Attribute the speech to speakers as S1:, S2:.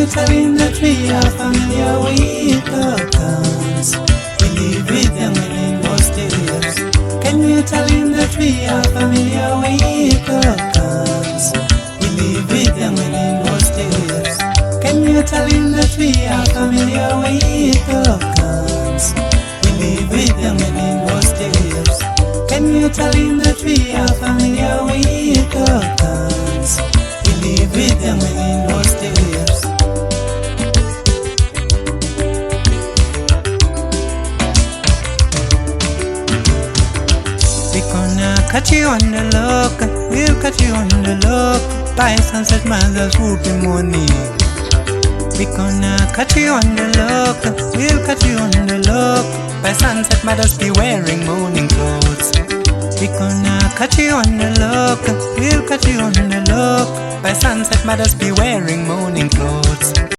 S1: you tell him that we are familiar with the guns? We live with them in Emahostela. Can you tell him that we are familiar with the guns? We live with them in Emahostela. Can you tell him that we are familiar with the guns? We live with them in Emahostela. Can you tell him that we are familiar with the guns? We live with them in Emahostela. We gonna cut you on the look, we'll cut you on the look. By sunset, mother's whooping morning. We gonna cut you on the look, we'll cut you on the look. By sunset, mothers be wearing morning clothes. We gonna cut you on the look, we'll cut you on the look. By sunset, mothers be wearing morning